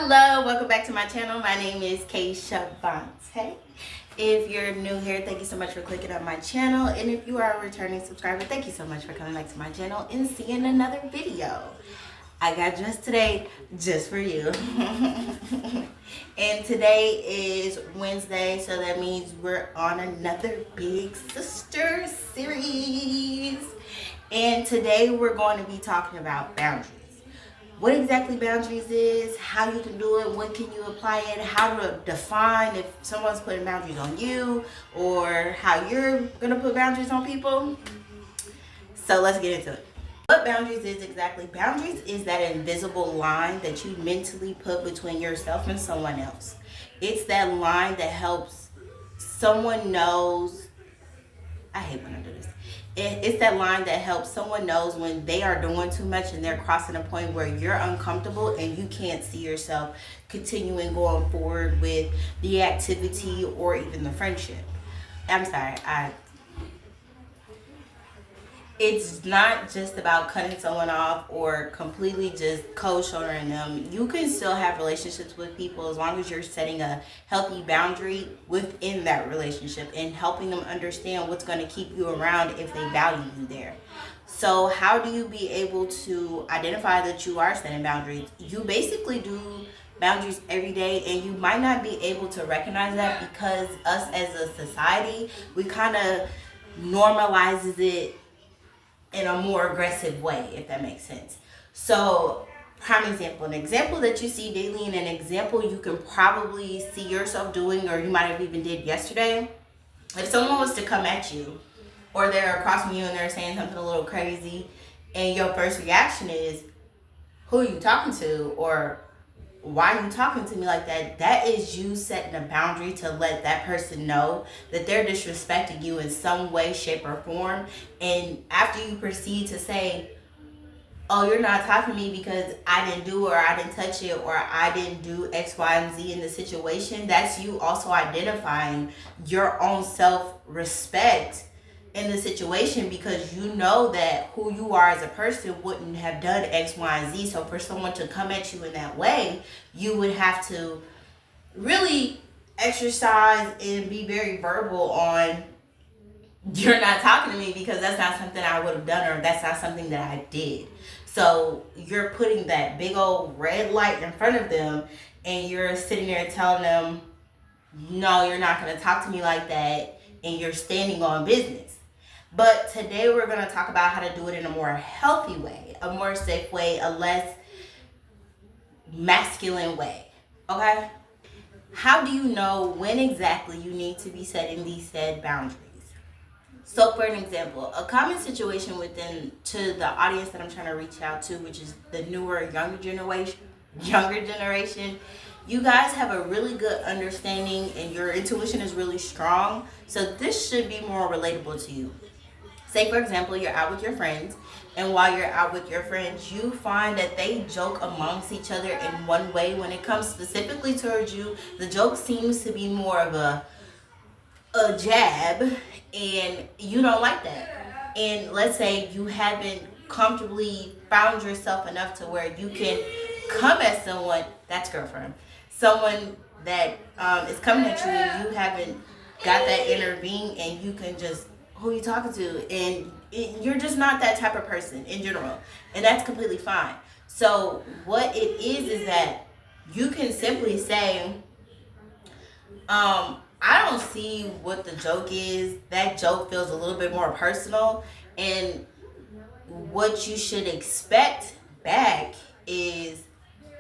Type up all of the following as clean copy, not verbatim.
Hello, welcome back to my channel. My name is Keisha Bonte. If you're new here, thank you so much for clicking on my channel. And if you are a returning subscriber, thank you so much for coming back to my channel and seeing another video. I got dressed today just for you. And today is Wednesday, so that means we're on another Big Sister series. And today we're going to be talking about boundaries. What exactly boundaries is, how you can do it, when can you apply it, how to define if someone's putting boundaries on you, or how you're going to put boundaries on people. So let's get into it. What boundaries is exactly? Boundaries is that invisible line that you mentally put between yourself and someone else. It's that line that helps someone knows. I hate when I do this. It's that line that helps someone knows when they are doing too much and they're crossing a point where you're uncomfortable and you can't see yourself continuing going forward with the activity or even the friendship. I'm sorry, it's not just about cutting someone off or completely just cold shouldering them. You can still have relationships with people as long as you're setting a healthy boundary within that relationship and helping them understand what's going to keep you around if they value you there. So how do you be able to identify that you are setting boundaries? You basically do boundaries every day, and you might not be able to recognize that because us as a society, we kind of normalizes it in a more aggressive way, if that makes sense. So, prime example, an example that you see daily and an example you can probably see yourself doing, or you might have even did yesterday. If someone was to come at you, or they're across from you and they're saying something a little crazy, and your first reaction is, who are you talking to? Or why are you talking to me like that? That is you setting a boundary to let that person know that they're disrespecting you in some way, shape, or form. And after you proceed to say, oh, you're not talking to me because I didn't do it, or I didn't touch it, or I didn't do X, Y, and Z in the situation, that's you also identifying your own self-respect in the situation, because you know that who you are as a person wouldn't have done X, Y, and Z. So for someone to come at you in that way, you would have to really exercise and be very verbal on, you're not talking to me because that's not something I would have done, or that's not something that I did. So you're putting that big old red light in front of them, and you're sitting there telling them, no, you're not going to talk to me like that, and you're standing on business. But today we're going to talk about how to do it in a more healthy way, a more safe way, a less masculine way. Okay? How do you know when exactly you need to be setting these said boundaries? So for an example, a common situation within to the audience that I'm trying to reach out to, which is the newer, younger generation, you guys have a really good understanding and your intuition is really strong. So this should be more relatable to you. Say, for example, you're out with your friends, and while you're out with your friends, you find that they joke amongst each other in one way. When it comes specifically towards you, the joke seems to be more of a jab, and you don't like that. And let's say you haven't comfortably found yourself enough to where you can come at someone, that's girlfriend, someone that is coming at you, and you haven't got that inner being, and you can just, who are you talking to? And you're just not that type of person in general, and that's completely fine. So what it is that you can simply say, I don't see what the joke is. That joke feels a little bit more personal, and what you should expect back is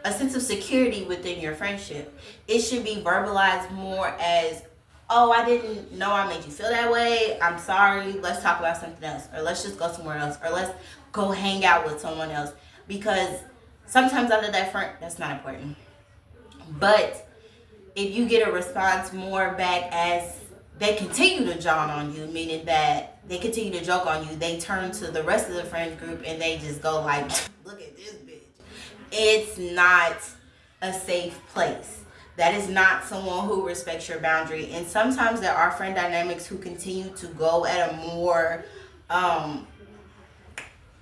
a sense of security within your friendship. It should be verbalized more as, oh, I didn't know I made you feel that way. I'm sorry. Let's talk about something else, or let's just go somewhere else, or let's go hang out with someone else. Because sometimes out of that front, that's not important. But if you get a response more back as they continue to jaw on you, meaning that they continue to joke on you, they turn to the rest of the friends group and they just go like, look at this bitch. It's not a safe place. That is not someone who respects your boundary. And sometimes there are friend dynamics who continue to go at a more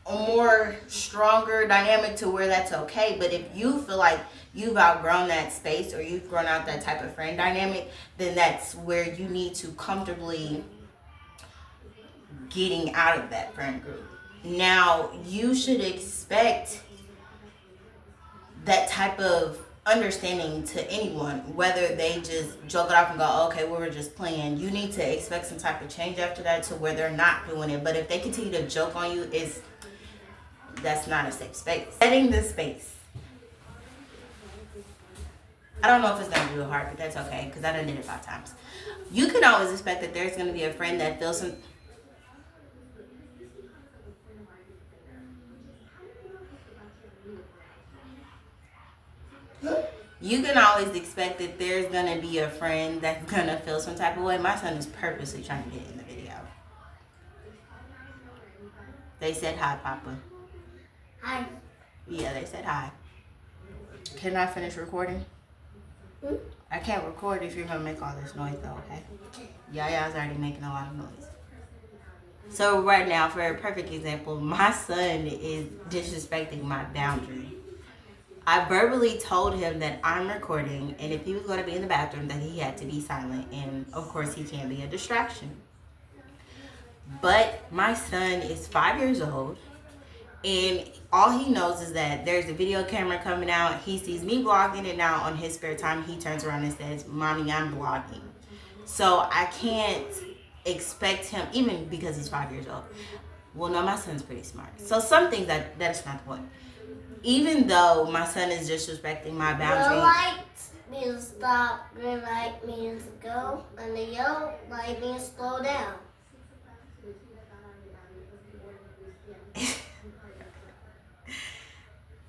a more stronger dynamic to where that's okay. But if you feel like you've outgrown that space or you've grown out that type of friend dynamic, then that's where you need to comfortably getting out of that friend group. Now, you should expect that type of understanding to anyone, whether they just joke it off and go, okay, we were just playing. You need to expect some type of change after that to where they're not doing it. But if they continue to joke on you, that's not a safe space. Setting the space. I don't know if it's gonna be hard, but that's okay because I done did it 5 times. You can always expect that there's gonna be a friend that feels some. You can always expect that there's gonna be a friend that's gonna feel some type of way. My son is purposely trying to get in the video. They said hi, Papa. Hi. Yeah, they said hi. Can I finish recording? I can't record if you're gonna make all this noise though, okay? Yaya's already making a lot of noise. So right now, for a perfect example, my son is disrespecting my boundary. I verbally told him that I'm recording, and if he was going to be in the bathroom, that he had to be silent, and of course he can't be a distraction. But my son is 5 years old, and all he knows is that there's a video camera coming out. He sees me vlogging, and now on his spare time, he turns around and says, Mommy, I'm vlogging. So I can't expect him, even because he's 5 years old. Well, no, my son's pretty smart. So some things that's not the point. Even though my son is disrespecting my boundary. The light means stop, green light means go, and the yellow light means slow down.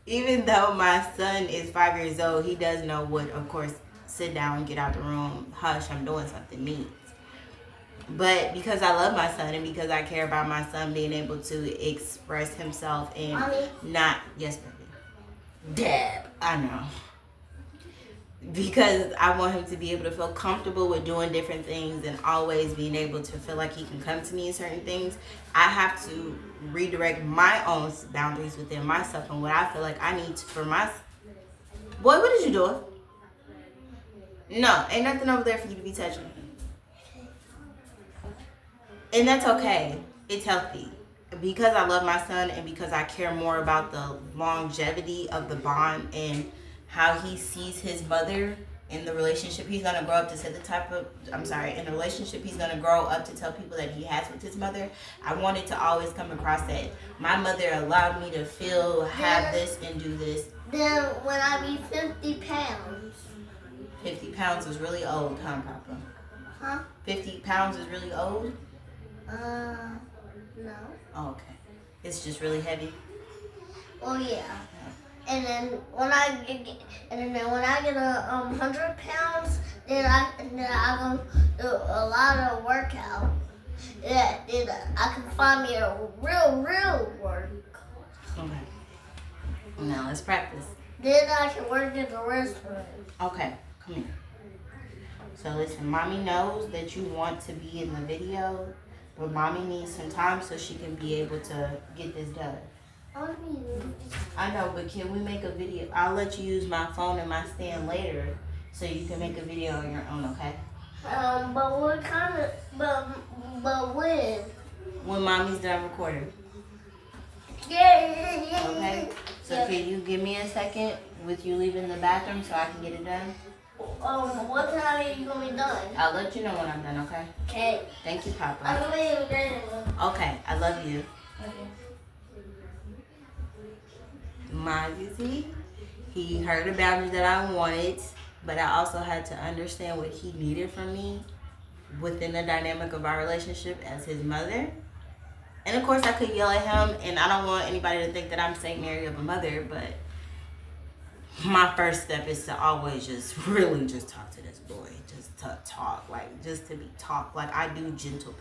Even though my son is 5 years old, he does know what, of course, sit down, get out the room, hush, I'm doing something means. But because I love my son and because I care about my son being able to express himself and Mommy? not, yes, baby. Deb, I know. Because I want him to be able to feel comfortable with doing different things and always being able to feel like he can come to me in certain things. I have to redirect my own boundaries within myself and what I feel like I need for my. Boy, what did you do? No, ain't nothing over there for you to be touching. And that's okay. It's healthy. Because I love my son and because I care more about the longevity of the bond and how he sees his mother in the relationship he's going to grow up to say in the relationship he's going to grow up to tell people that he has with his mother, I wanted to always come across that my mother allowed me to feel, have this, and do this. Then when I be 50 pounds. 50 pounds is really old, huh, Papa? Huh? 50 pounds is really old? No. Oh, okay. It's just really heavy? Oh, yeah. And then when I get 100 pounds, then I gonna do a lot of workout. Yeah, then I can find me a real work. Okay. Now let's practice. Then I can work in the restaurant. Okay, come here. So listen, Mommy knows that you want to be in the video, but Mommy needs some time so she can be able to get this done. I know, but can we make a video? I'll let you use my phone and my stand later so you can make a video on your own, okay? But what kind of, but when? When Mommy's done recording. Yeah. Okay? So can you give me a second with you leaving the bathroom so I can get it done? What time are you gonna be done? I'll let you know when I'm done, okay? Okay. Thank you, Papa. I'm gonna be ready. Okay, I love you. Okay. You see, he heard the boundary that I wanted, but I also had to understand what he needed from me within the dynamic of our relationship as his mother. And of course I could yell at him, and I don't want anybody to think that I'm Saint Mary of a mother, but my first step is to always just really just talk to this boy, just to talk, like just to be talked, like I do gentle.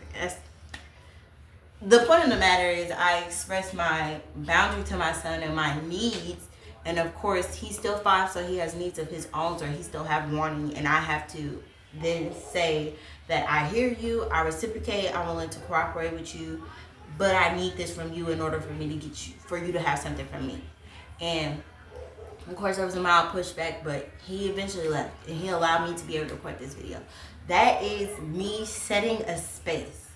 The point of the matter is I express my boundary to my son and my needs. And of course, he's still 5, so he has needs of his own, or he still have wanting. And I have to then say that I hear you, I reciprocate, I'm willing to cooperate with you. but I need this from you in order for me to get you, for you to have something from me. And of course, there was a mild pushback, but he eventually left, and he allowed me to be able to record this video. That is me setting a space.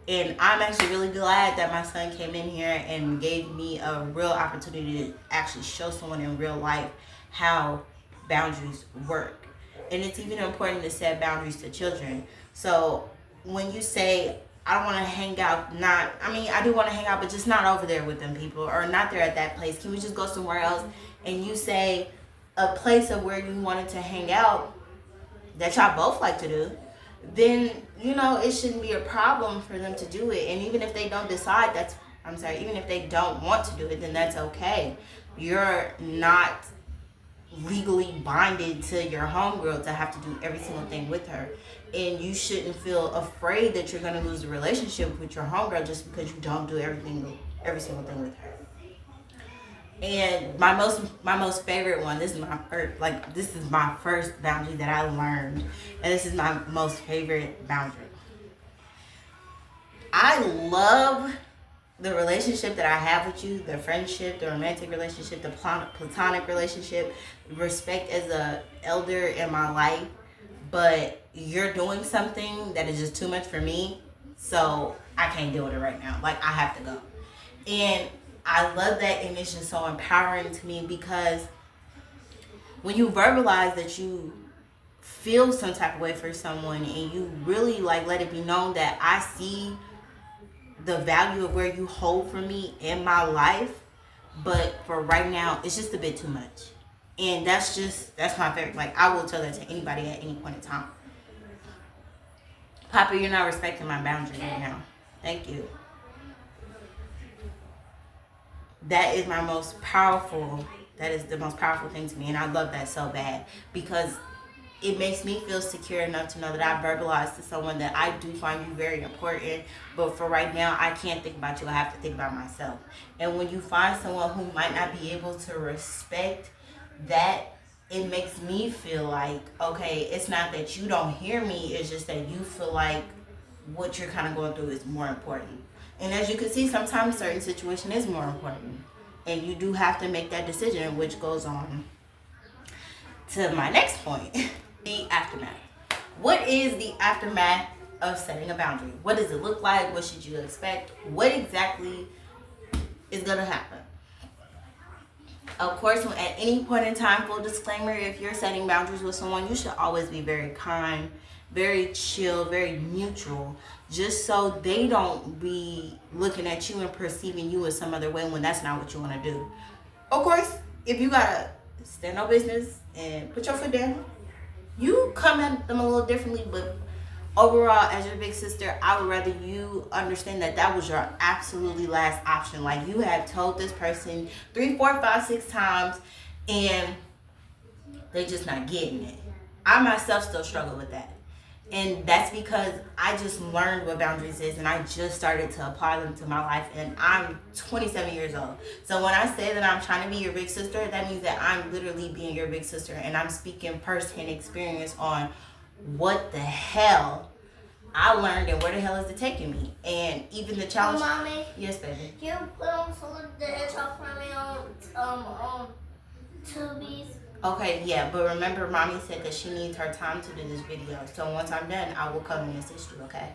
And I'm actually really glad that my son came in here and gave me a real opportunity to actually show someone in real life how boundaries work. And it's even important to set boundaries to children. So when you say, I don't want to hang out, I do want to hang out, but just not over there with them people, or not there at that place. Can we just go somewhere else? And you say a place of where you wanted to hang out that y'all both like to do, then, it shouldn't be a problem for them to do it. And even if they don't decide, even if they don't want to do it, then that's okay. You're not legally binded to your homegirl to have to do every single thing with her. And you shouldn't feel afraid that you're going to lose the relationship with your homegirl just because you don't do every single thing with her. And my most favorite one, this is my first boundary that I learned, and this is my most favorite boundary. I love the relationship that I have with you, the friendship, the romantic relationship, the platonic relationship, respect as a elder in my life, but you're doing something that is just too much for me, so I can't deal with it right now. Like, I have to go. And I love that, and it's just so empowering to me, because when you verbalize that you feel some type of way for someone, and you really let it be known that I see the value of where you hold for me in my life, but for right now it's just a bit too much. And that's my favorite. I will tell that to anybody at any point in time. Papa, you're not respecting my boundary right now. Thank you. That is the most powerful thing to me, and I love that so bad, because it makes me feel secure enough to know that I verbalized to someone that I do find you very important, but for right now, I can't think about you. I have to think about myself. And when you find someone who might not be able to respect that, it makes me feel like, okay, it's not that you don't hear me, it's just that you feel like what you're kind of going through is more important. And as you can see, sometimes certain situation is more important. And you do have to make that decision, which goes on to my next point, the aftermath. What is the aftermath of setting a boundary? What does it look like? What should you expect? What exactly is going to happen? Of course, at any point in time, full disclaimer, if you're setting boundaries with someone, you should always be very kind, very chill, very neutral, just so they don't be looking at you and perceiving you in some other way when that's not what you want to do. Of course, if you gotta stand on business and put your foot down, you come at them a little differently, but overall, as your big sister, I would rather you understand that was your absolutely last option. Like, you have told this person 3, 4, 5, 6 times, and they're just not getting it. I myself still struggle with that. And that's because I just learned what boundaries is, and I just started to apply them to my life, and I'm 27 years old. So when I say that I'm trying to be your big sister, that means that I'm literally being your big sister, and I'm speaking firsthand experience on what the hell I learned and where the hell is it taking me. And even the challenge. Mommy? Yes, baby. You put on Sonic the Hedgehog for me on Tubies. Okay, yeah, but remember, Mommy said that she needs her time to do this video. So once I'm done, I will come and assist you, okay?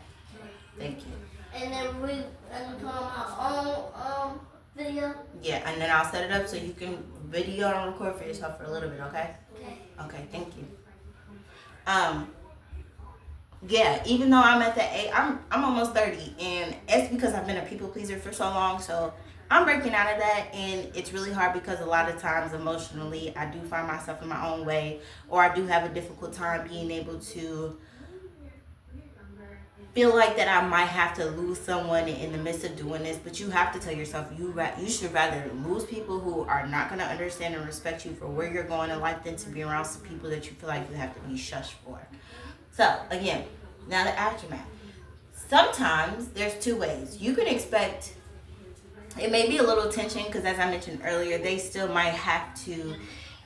Thank you. And then we put on my own video? Yeah, and then I'll set it up so you can video and record for yourself for a little bit, okay? Okay. Okay, thank you. Yeah, even though I'm at the age, I'm almost 30, and it's because I've been a people pleaser for so long, so I'm breaking out of that, and it's really hard because a lot of times emotionally I do find myself in my own way, or I do have a difficult time being able to feel like that I might have to lose someone in the midst of doing this. But you have to tell yourself you should rather lose people who are not going to understand and respect you for where you're going in life than to be around some people that you feel like you have to be shushed for. So again, now the aftermath. Sometimes there's 2 ways. You can expect, it may be a little tension because, as I mentioned earlier, they still might have to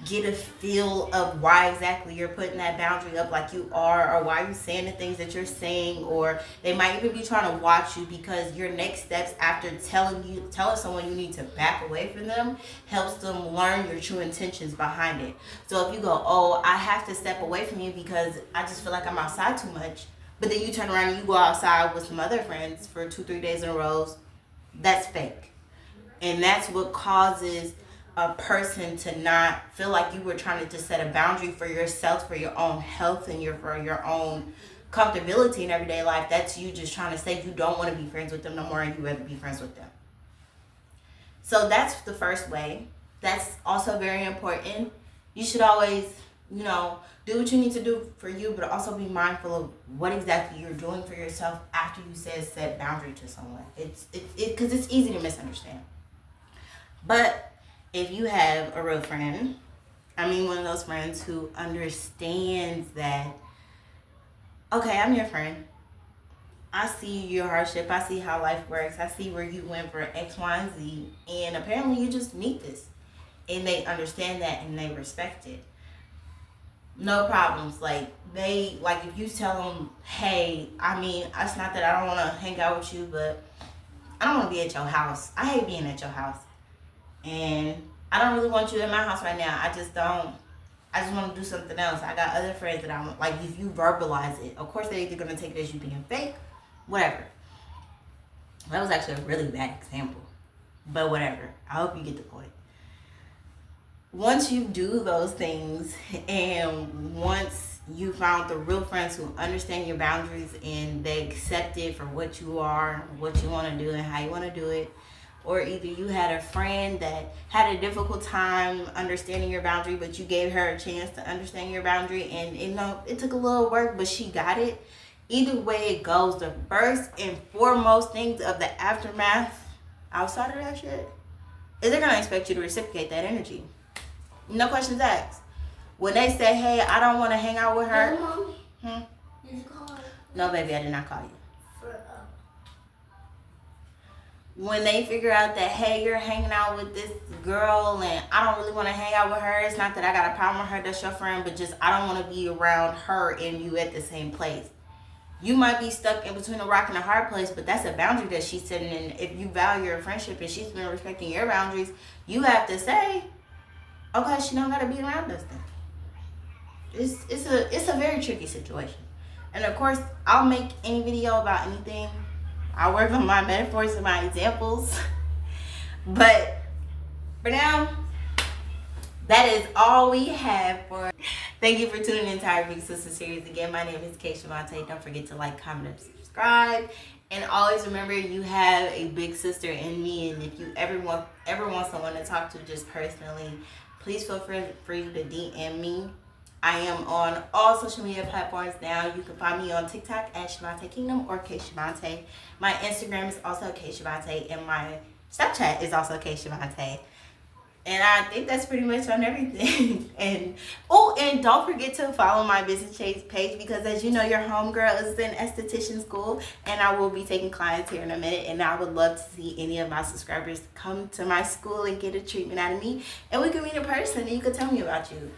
get a feel of why exactly you're putting that boundary up like you are, or why you're saying the things that you're saying, or they might even be trying to watch you, because your next steps after telling someone you need to back away from them helps them learn your true intentions behind it. So if you go, oh, I have to step away from you because I just feel like I'm outside too much, but then you turn around and you go outside with some other friends for 2-3 days in a row, that's fake. And that's what causes a person to not feel like you were trying to just set a boundary for yourself, for your own health and for your own comfortability in everyday life. That's you just trying to say you don't want to be friends with them no more and you rather be friends with them. So that's the first way. That's also very important. You should always, do what you need to do for you, but also be mindful of what exactly you're doing for yourself after you set boundary to someone. Because it's easy to misunderstand. But if you have a real friend, one of those friends who understands that, okay, I'm your friend. I see your hardship. I see how life works. I see where you went for X, Y, and Z. And apparently you just need this. And they understand that and they respect it. No problems. If you tell them, hey, it's not that I don't want to hang out with you, but I don't want to be at your house. I hate being at your house. And I don't really want you in my house right now. I just want to do something else. I got other friends that I want. Like, if you verbalize it, of course they're either going to take it as you being fake, whatever. That was actually a really bad example. But whatever. I hope you get the point. Once you do those things, and once you found the real friends who understand your boundaries and they accept it for what you are, what you want to do, and how you want to do it, or either you had a friend that had a difficult time understanding your boundary, but you gave her a chance to understand your boundary, and it took a little work, but she got it. Either way it goes, the first and foremost things of the aftermath outside of that shit is they're going to expect you to reciprocate that energy. No questions asked. When they say, hey, I don't want to hang out with her. Hey, Mommy. Did you call her? No, baby, I did not call you. When they figure out that, hey, you're hanging out with this girl and I don't really want to hang out with her. It's not that I got a problem with her, that's your friend, but just I don't want to be around her and you at the same place. You might be stuck in between a rock and a hard place, but that's a boundary that she's setting in. If you value your friendship and she's been respecting your boundaries, you have to say, okay, she don't got to be around us then. It's a very tricky situation. And of course, I'll make any video about anything. I work on my metaphors and my examples. But for now, that is all we have for. Thank you for tuning into our Big Sister series. Again, my name is Keisha Monte. Don't forget to like, comment, and subscribe. And always remember, you have a big sister in me. And if you ever want someone to talk to just personally, please feel free to DM me. I am on all social media platforms now. You can find me on TikTok at Shavante Kingdom or K Shavante. My Instagram is also K Shavante, and my Snapchat is also K Shavante. And I think that's pretty much on everything. and don't forget to follow my business page, because as you know, your homegirl is in esthetician school, and I will be taking clients here in a minute, and I would love to see any of my subscribers come to my school and get a treatment out of me, and we can meet in person and you can tell me about you.